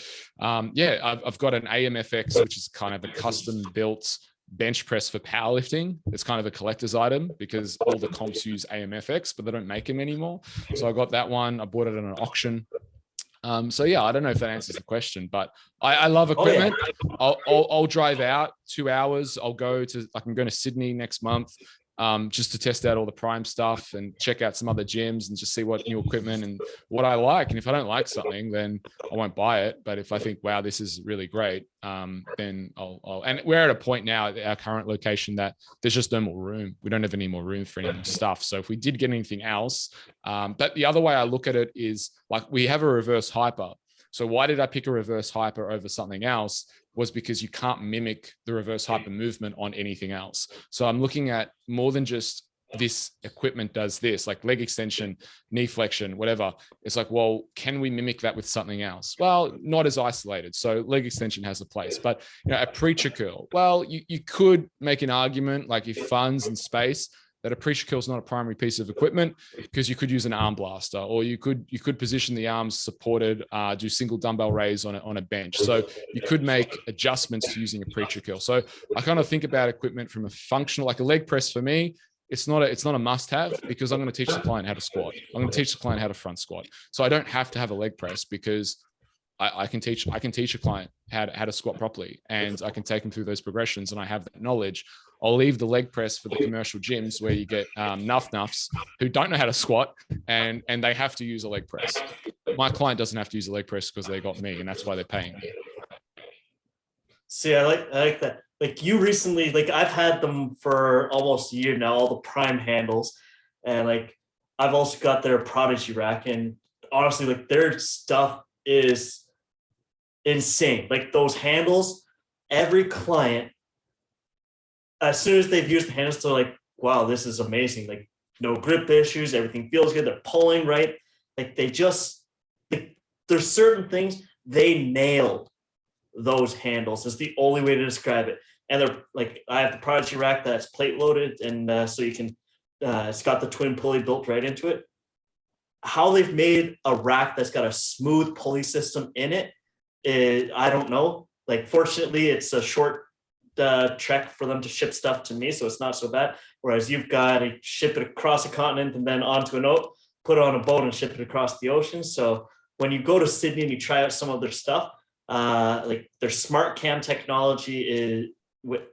yeah, I've got an AMFX, which is kind of a custom built bench press for powerlifting. It's kind of a collector's item because all the comps use AMFX, but they don't make them anymore. So I got that one. I bought it at an auction. So yeah, I don't know if that answers the question, but I love equipment. Oh, yeah. I'll drive out 2 hours. I'm going to Sydney next month, just to test out all the Prime stuff and check out some other gyms and just see what new equipment and what I like. And if I don't like something, then I won't buy it. But if I think, wow, this is really great, then I'll, and we're at a point now at our current location that there's just no more room. We don't have any more room for any more stuff. So if we did get anything else, but the other way I look at it is like we have a reverse hyper. So why did I pick a reverse hyper over something else? Was because you can't mimic the reverse hyper movement on anything else. So I'm looking at more than just this equipment does this, like leg extension, knee flexion, whatever. It's like, well, can we mimic that with something else? Well, not as isolated. So leg extension has a place, but you know, a preacher curl. Well, you could make an argument, like if funds and space, that a preacher curl is not a primary piece of equipment because you could use an arm blaster, or you could position the arms supported, do single dumbbell raise on a bench. So you could make adjustments to using a preacher curl. So I kind of think about equipment from a functional, like a leg press for me. It's not a must have because I'm going to teach the client how to squat. I'm going to teach the client how to front squat. So I don't have to have a leg press because I can teach a client how to squat properly, and I can take them through those progressions, and I have that knowledge. I'll leave the leg press for the commercial gyms where you get nuffs who don't know how to squat and they have to use a leg press. My client doesn't have to use a leg press because they got me, and that's why they're paying me. See, I like that. Like you recently, like I've had them for almost a year now, all the Prime handles, and like I've also got their Prodigy rack, and honestly, like their stuff is insane. Like those handles, every client, as soon as they've used the handles, they're like, wow, this is amazing. Like no grip issues, everything feels good. They're pulling right. Like they just, like, there's certain things they nailed. Those handles is the only way to describe it. And they're like, I have the Prodigy rack that's plate loaded, and so you can, it's got the twin pulley built right into it. How they've made a rack that's got a smooth pulley system in it, I don't know. Like, fortunately, it's a short trek for them to ship stuff to me, so it's not so bad. Whereas you've got to ship it across a continent and then onto a boat, put it on a boat and ship it across the ocean. So when you go to Sydney and you try out some of their stuff, like their smart cam technology is,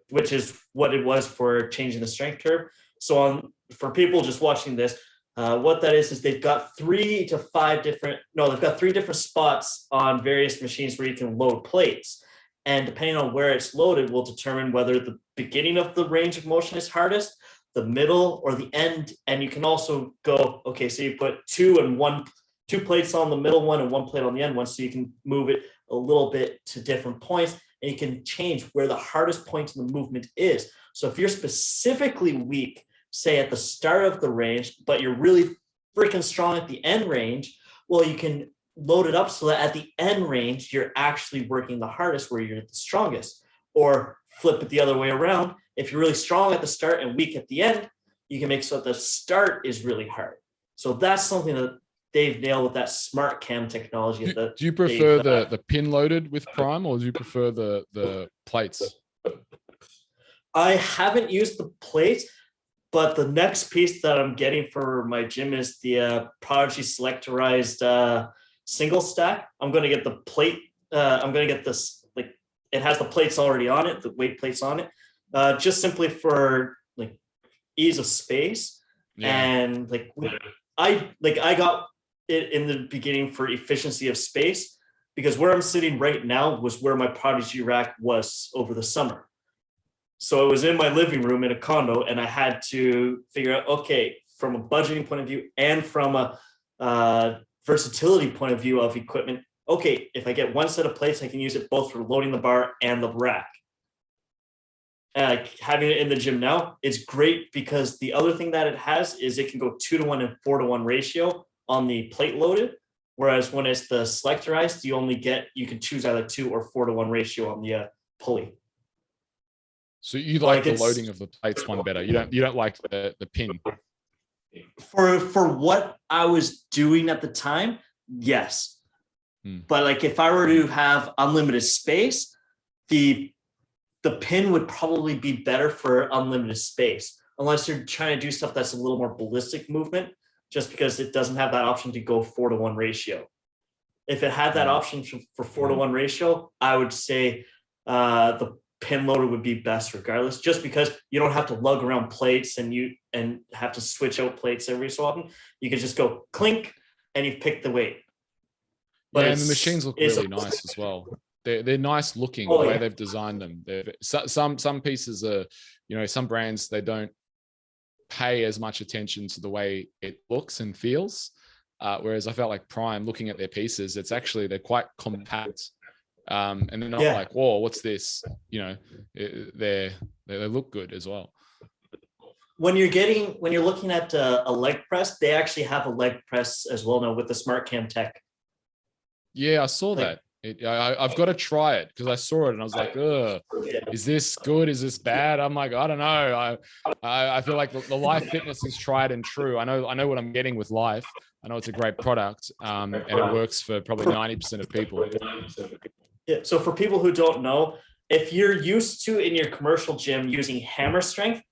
which is what it was for changing the strength curve. So for people just watching this, what that is they've got three different spots on various machines where you can load plates. And depending on where it's loaded will determine whether the beginning of the range of motion is hardest, the middle, or the end. And you can also go, okay, so you put two plates on the middle one and one plate on the end one, so you can move it a little bit to different points, and you can change where the hardest point in the movement is. So if you're specifically weak, say at the start of the range, but you're really freaking strong at the end range, well, you can load it up so that at the end range, you're actually working the hardest where you're the strongest. Or flip it the other way around. If you're really strong at the start and weak at the end, you can make so that the start is really hard. So that's something that they've nailed with that smart cam technology. Do you prefer the pin loaded with Prime, or do you prefer the plates? I haven't used the plates, but the next piece that I'm getting for my gym is the Prodigy selectorized single stack. I'm going to get the plate. I'm going to get this, like, it has the plates already on it, the weight plates on it, just simply for like ease of space. Yeah. And I got it in the beginning for efficiency of space, because where I'm sitting right now was where my Prodigy rack was over the summer. So it was in my living room in a condo, and I had to figure out, okay, from a budgeting point of view and from a versatility point of view of equipment, okay, if I get one set of plates, I can use it both for loading the bar and the rack. And having it in the gym now, it's great because the other thing that it has is it can go 2-to-1 and 4-to-1 ratio on the plate loaded. Whereas when it's the selectorized, you can choose either 2 or 4-to-1 ratio on the pulley. So you Like like the loading of the plates one better. You don't like the pin. For what I was doing at the time, yes. But like if I were to have unlimited space, the pin would probably be better for unlimited space, unless you're trying to do stuff that's a little more ballistic movement, just because it doesn't have that option to go 4-to-1 ratio. If it had that option for 4-to-1 ratio, I would say the pin loader would be best regardless, just because you don't have to lug around plates and have to switch out plates every so often. You could just go clink and you've picked the weight. But and the machines look really nice as well. They're nice looking the way they've designed them. Some pieces are, some brands, they don't pay as much attention to the way it looks and feels. Whereas I felt like Prime, looking at their pieces, they're quite compact. And they're not like, whoa, what's this? They look good as well. When you're looking at a leg press, they actually have a leg press as well now with the Smart Cam Tech. Yeah, I saw that. I've got to try it because I saw it and I was like, ugh, is this good? Is this bad? I'm like, I don't know. I feel like the Life Fitness is tried and true. I know what I'm getting with Life. I know it's a great product, and it works for probably 90% of people. Yeah. So for people who don't know, if you're used to in your commercial gym using hammer strength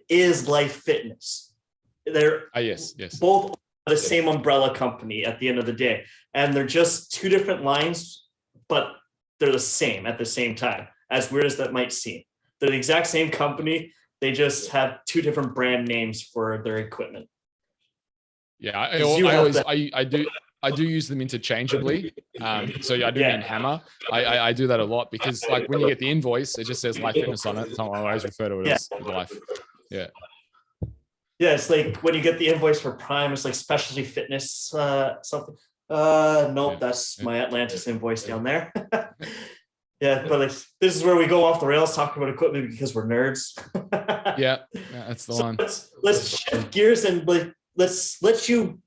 is Life Fitness. They're yes. both the same umbrella company at the end of the day, and they're just two different lines, but they're the same at the same time. As weird as that might seem, they're the exact same company. They just have two different brand names for their equipment. Yeah, I do use them interchangeably. So I do mean hammer. I do that a lot because like when you get the invoice, it just says Life Fitness on it. So I always refer to it as Life. Yeah. Yeah, it's like when you get the invoice for Prime, it's like Specialty Fitness something. Nope, that's my Atlantis invoice down there. Yeah, but like, this is where we go off the rails talking about equipment because we're nerds. Yeah, that's the one. Let's shift gears and let's let you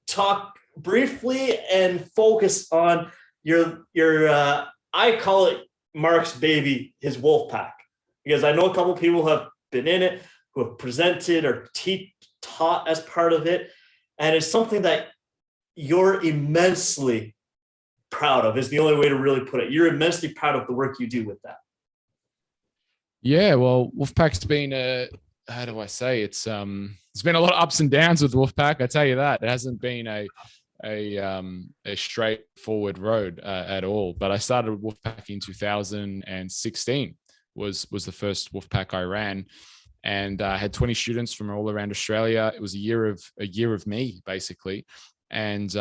talk briefly and focus on your I call it Mark's baby, his wolf pack, because I know a couple of people who have been in it, who have presented or taught as part of it, and it's something that you're immensely proud of, is the only way to really put it. You're immensely proud of the work you do with that. Yeah, well, Wolfpack's been how do I say, it's been a lot of ups and downs with Wolfpack. I tell you that. It hasn't been a straightforward road at all. But I started Wolfpack in 2016 was the first Wolfpack I ran, and I had 20 students from all around Australia. It was a year of me basically, and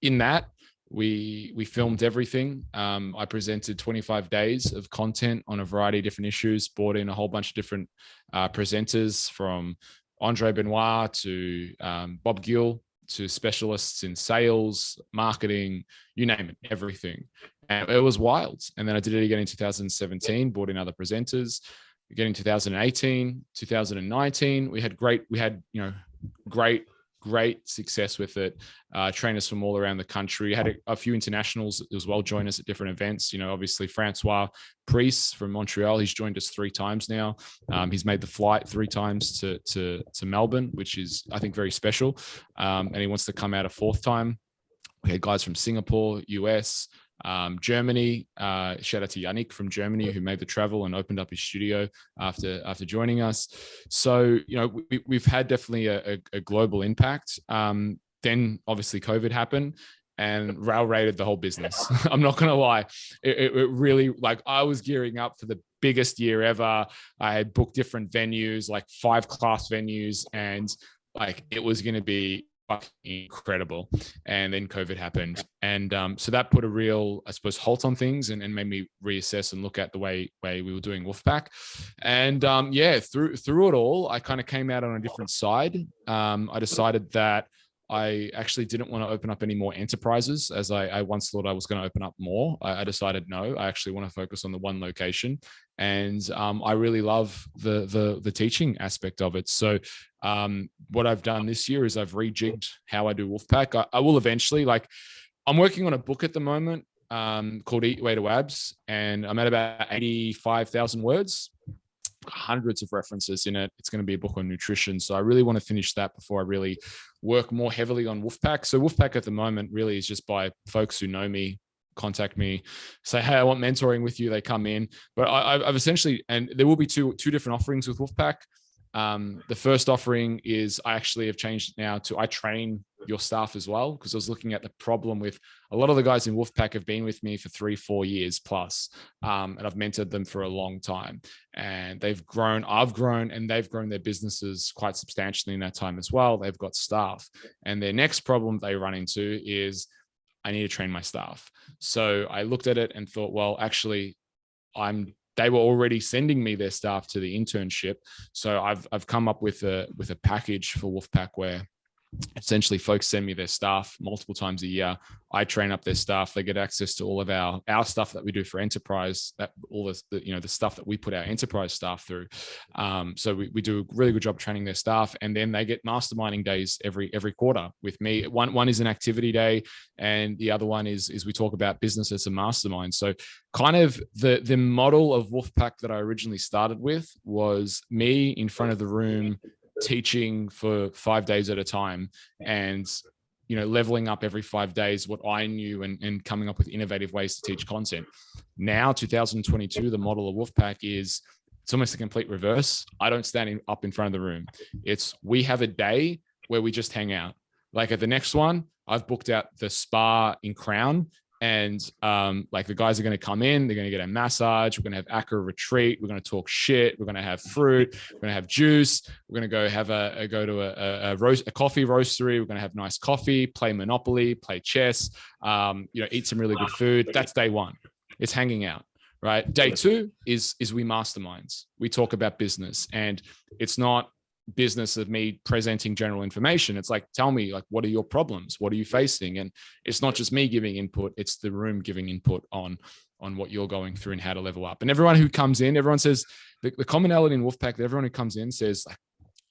in that we filmed everything. I presented 25 days of content on a variety of different issues, brought in a whole bunch of different presenters, from Andre Benoit to Bob Gill to specialists in sales, marketing, you name it, everything. And it was wild. And then I did it again in 2017, brought in other presenters. Again in 2018, 2019, we had great success with it. Trainers from all around the country. Had a few internationals as well join us at different events. Obviously Francois Priest from Montreal, he's joined us 3 times now. He's made the flight 3 times to Melbourne, which is, I think, very special. And he wants to come out a 4th time. We had guys from Singapore, US, Germany. Shout out to Yannick from Germany, who made the travel and opened up his studio after joining us. So we've had definitely a global impact. Then obviously COVID happened and rail raided the whole business. I'm not gonna lie, it really, like, I was gearing up for the biggest year ever. I had booked different venues, like 5 class venues, and like it was going to be incredible. And then COVID happened, and so that put a real, I suppose, halt on things, and made me reassess and look at the way we were doing Wolfpack. And through it all, I kind of came out on a different side. I decided that I actually didn't want to open up any more enterprises, as I once thought I was going to open up more. I decided no, I actually want to focus on the one location, and I really love the teaching aspect of it. So what I've done this year is I've rejigged how I do Wolfpack. I will eventually, like, I'm working on a book at the moment. called Eat Way to Abs, and I'm at about 85,000 words, hundreds of references in it. It's going to be a book on nutrition. So I really want to finish that before I really work more heavily on Wolfpack. So Wolfpack at the moment really is just by folks who know me, contact me, say, hey, I want mentoring with you. They come in, but I've essentially, and there will be two different offerings with Wolfpack. The first offering is I actually have changed it now to I train your staff as well, because I was looking at the problem with a lot of the guys in Wolfpack have been with me for 3-4 years plus, and I've mentored them for a long time, and they've grown, I've grown, and they've grown their businesses quite substantially in that time as well. They've got staff, and their next problem they run into is I need to train my staff. So I looked at it and thought, well, actually, they were already sending me their staff to the internship. So I've come up with a package for Wolfpack where essentially folks send me their staff multiple times a year. I train up their staff. They get access to all of our stuff that we do for enterprise, that all the stuff that we put our enterprise staff through. So we do a really good job training their staff, and then they get masterminding days every quarter with me. One is an activity day, and the other one is we talk about business as a mastermind. So kind of the model of Wolfpack that I originally started with was me in front of the room teaching for 5 days at a time, and leveling up every 5 days what I knew and coming up with innovative ways to teach content. Now 2022, the model of Wolfpack is it's almost a complete reverse. I don't stand up in front of the room. It's we have a day where we just hang out. Like at the next one, I've booked out the spa in Crown, and like the guys are going to come in, they're going to get a massage, we're going to have aqua retreat, we're going to talk shit, we're going to have fruit, we're going to have juice, we're going to go have go to a coffee roastery, we're going to have nice coffee, play Monopoly, play chess, eat some really good food. That's day one. It's hanging out, right? Day two is we masterminds. We talk about business, and it's not business of me presenting general information. It's like, tell me, like, what are your problems? What are you facing? And it's not just me giving input, it's the room giving input on what you're going through and how to level up. And everyone who comes in, everyone says the commonality in Wolfpack, everyone who comes in says, like,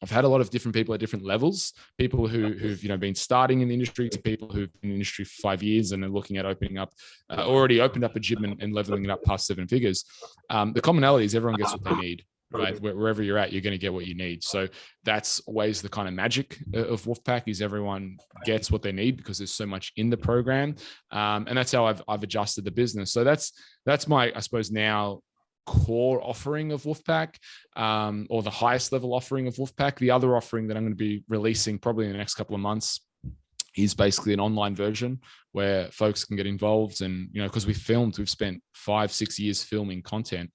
I've had a lot of different people at different levels, people who've been starting in the industry to people who've been in the industry for 5 years and are looking at opening up, already opened up a gym and leveling it up past 7 figures. The commonality is everyone gets what they need. Right, wherever you're at, you're going to get what you need. So that's always the kind of magic of Wolfpack, is everyone gets what they need because there's so much in the program, and that's how I've adjusted the business. So that's my, I suppose, now core offering of Wolfpack, or the highest level offering of Wolfpack. The other offering that I'm going to be releasing probably in the next couple of months is basically an online version where folks can get involved. And, because we've spent 5-6 years filming content.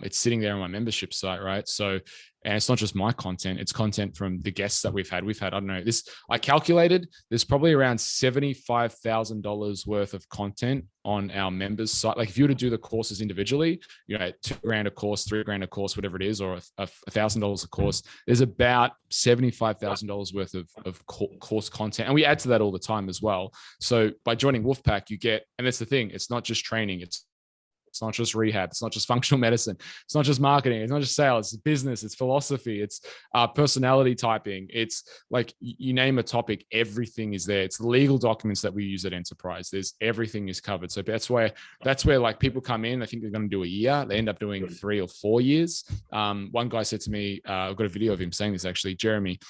It's sitting there on my membership site, right? So, and it's not just my content, it's content from the guests that we've had. I don't know, I calculated there's probably around $75,000 worth of content on our members site. Like if you were to do the courses individually, $2,000 a course, $3,000 a course, whatever it is, or $1,000 a course, there's about $75,000 worth of course content. And we add to that all the time as well. So by joining Wolfpack, you get, and that's the thing, it's not just training, it's not just rehab. It's not just functional medicine. It's not just marketing. It's not just sales. It's business. It's philosophy. It's personality typing. It's like, you name a topic, everything is there. It's the legal documents that we use at Enterprise. Everything is covered. So that's where like people come in, they think they're going to do a year. They end up doing 3 or 4 years. One guy said to me, I've got a video of him saying this actually, Jeremy.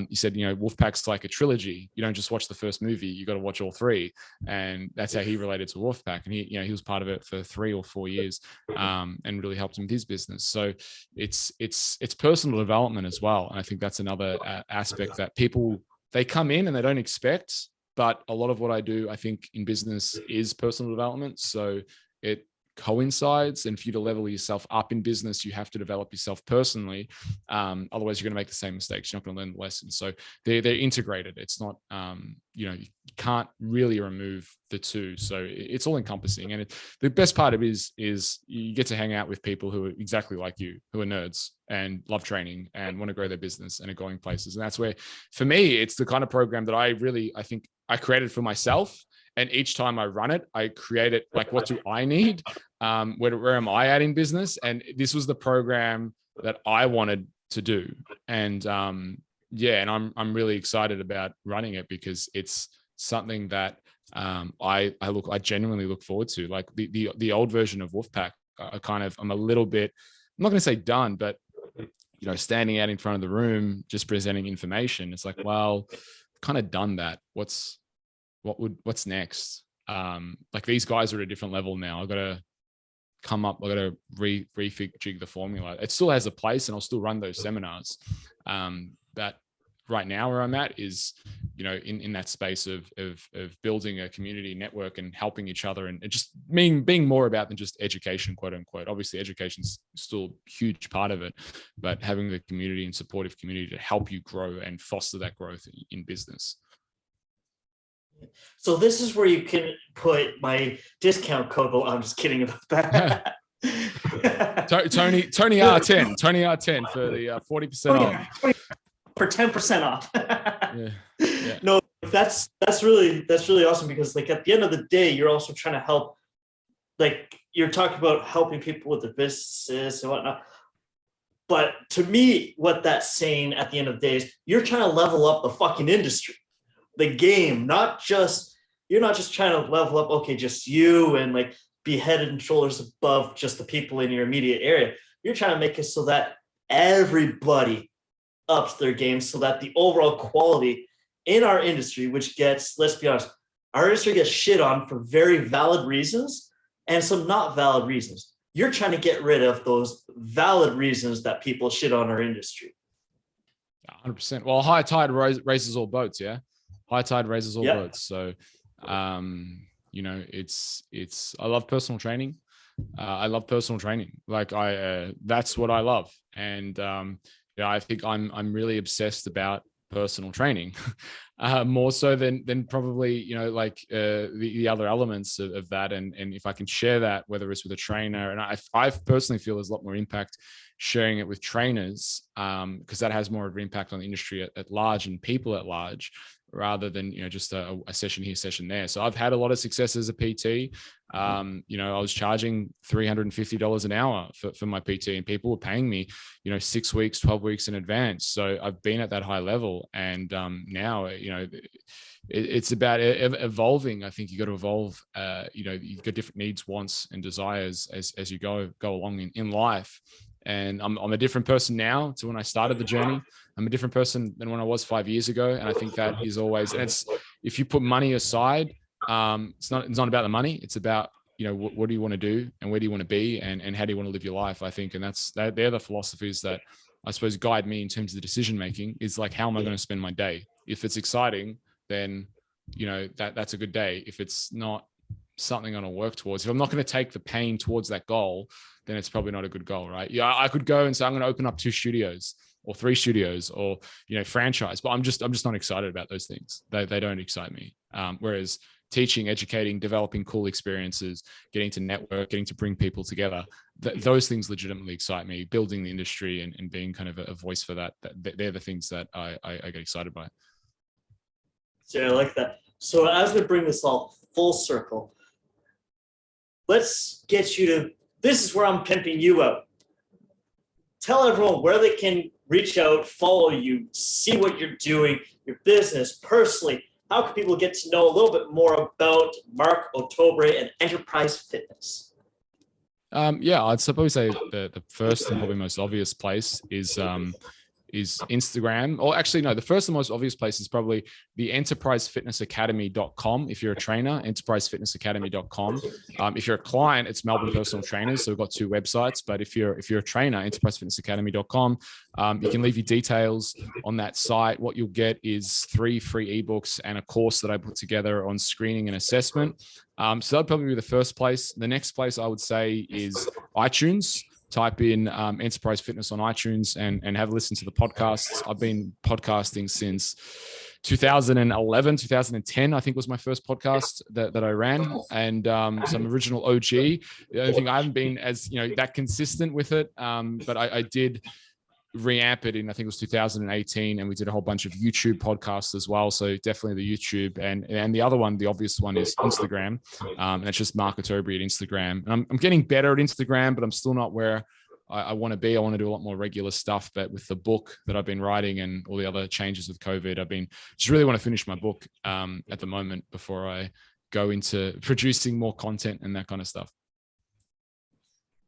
He said, Wolfpack's like a trilogy. You don't just watch the first movie. You got to watch all 3. And that's how he related to Wolfpack. And he was part of it for 3 or 4 years, and really helped him with his business. So it's personal development as well. And I think that's another aspect that people, they come in and they don't expect, but a lot of what I do, I think in business is personal development. So it coincides, and for you to level yourself up in business, you have to develop yourself personally. Otherwise you're going to make the same mistakes. You're not going to learn the lessons. So they're integrated. It's not, you can't really remove the two. So it's all encompassing. And the best part of it is you get to hang out with people who are exactly like you, who are nerds and love training and want to grow their business and are going places. And that's where, for me, it's the kind of program that I think I created for myself. And each time I run it, I create it like, what do I need? Where am I at in business? And this was the program that I wanted to do. And and I'm really excited about running it, because it's something that I genuinely look forward to. Like the old version of Wolfpack, I'm a little bit, I'm not going to say done, but standing out in front of the room, just presenting information. It's like, well, kind of done that. What's next? Like these guys are at a different level now. I've got to refig the formula. It still has a place, and I'll still run those seminars. But right now where I'm at is, in that space of building a community network and helping each other, and just being more about than just education, quote unquote. Obviously education's still a huge part of it, but having the community and supportive community to help you grow and foster that growth in business. So this is where you can put my discount code. Oh, I'm just kidding about that. Tony R10 for the 40% off. For 10% off. Yeah. No, that's really awesome, because like at the end of the day, you're also trying to help. Like you're talking about helping people with their businesses and whatnot. But to me, what that's saying at the end of the day is you're trying to level up the fucking industry, the game. You're not just trying to level up, okay, just you and like be head and shoulders above just the people in your immediate area. You're trying to make it so that everybody ups their game, so that the overall quality in our industry, which gets, let's be honest, our industry gets shit on for very valid reasons and some not valid reasons. You're trying to get rid of those valid reasons that people shit on our industry. 100%. Well, high tide raises all boats. Yeah. High tide raises all boats. So, it's, I love personal training. Like that's what I love. And, I think I'm really obsessed about personal training, more so than probably, the other elements of that. And if I can share that, whether it's with a trainer, and I personally feel there's a lot more impact sharing it with trainers, because that has more of an impact on the industry at large and people at large, rather than, just a session here, session there. So I've had a lot of success as a PT. I was charging $350 an hour for my PT, and people were paying me, 6 weeks, 12 weeks in advance. So I've been at that high level. And now, it's about evolving. I think you got to evolve. You've got different needs, wants, and desires as you go along in life. And I'm a different person now to when I started the journey. I'm a different person than when I was 5 years ago. And I think that is always, and it's, if you put money aside, it's not about the money. It's about, what do you want to do and where do you want to be and how do you want to live your life, I think. And they're the philosophies that I suppose guide me in terms of the decision-making, is like, how am I going to spend my day? If it's exciting, then, that's a good day. If it's not something I'm going to work towards, if I'm not going to take the pain towards that goal, then it's probably not a good goal, right? Yeah, I could go and say, I'm going to open up 2 studios or 3 studios or, franchise, but I'm just not excited about those things. They don't excite me. Whereas teaching, educating, developing cool experiences, getting to network, getting to bring people together, those things legitimately excite me. Building the industry and being kind of a voice for that, they're the things that I get excited by. So I like that. So as we bring this all full circle, let's get you to, this is where I'm pimping you out. Tell everyone where they can reach out, follow you, see what you're doing, your business, personally. How can people get to know a little bit more about Mark Ottobre and Enterprise Fitness? I'd suppose say the first and probably most obvious place is Instagram. Or actually, no, the first and most obvious place is probably the enterprisefitnessacademy.com. If you're a trainer, enterprisefitnessacademy.com. If you're a client, it's Melbourne Personal Trainers. So we've got 2 websites, but if you're a trainer, enterprisefitnessacademy.com. You can leave your details on that site. What you'll get is 3 free ebooks and a course that I put together on screening and assessment. So that'd probably be the first place. The next place I would say is iTunes. Type in Enterprise Fitness on iTunes and have a listen to the podcasts. I've been podcasting since 2011, 2010, I think was my first podcast that I ran. And some original OG. The only thing I haven't been as, that consistent with it. But I did reamp it in, I think it was 2018, and we did a whole bunch of YouTube podcasts as well. So definitely the YouTube and the other one, the obvious one, is Instagram. And it's just Mark Ottobre at Instagram. And I'm getting better at Instagram, but I'm still not where I want to be. I want to do a lot more regular stuff, but with the book that I've been writing and all the other changes with COVID, just really want to finish my book at the moment before I go into producing more content and that kind of stuff.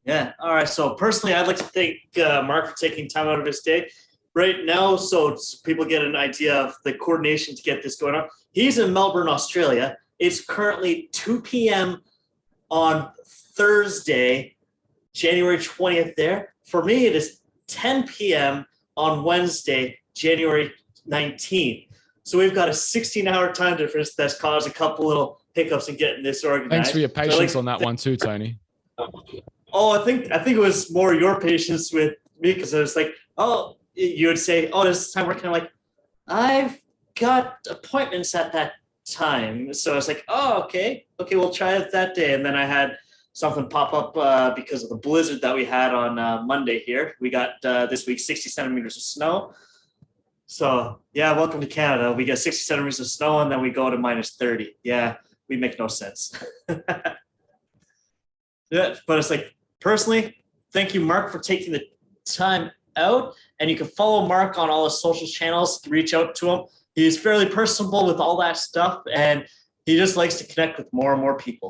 Yeah. All right. So personally, I'd like to thank Mark for taking time out of his day right now, so people get an idea of the coordination to get this going on. He's in Melbourne, Australia. It's currently 2 p.m. on Thursday, January 20th there. For me, it is 10 p.m. on Wednesday, January 19th. So we've got a 16-hour time difference that's caused a couple little hiccups in getting this organized. Thanks for your patience on that one too, Tony. Oh, I think it was more your patience with me, because I was like, oh, you would say, oh, this time we're kind of like, I've got appointments at that time. So I was like, oh, okay, we'll try it that day. And then I had something pop up because of the blizzard that we had on Monday here. We got this week 60 centimeters of snow. So yeah, welcome to Canada. We get 60 centimeters of snow and then we go to minus 30. Yeah, we make no sense. Yeah, but it's like, personally, thank you, Mark, for taking the time out. And you can follow Mark on all his social channels, reach out to him. He's fairly personable with all that stuff, and he just likes to connect with more and more people.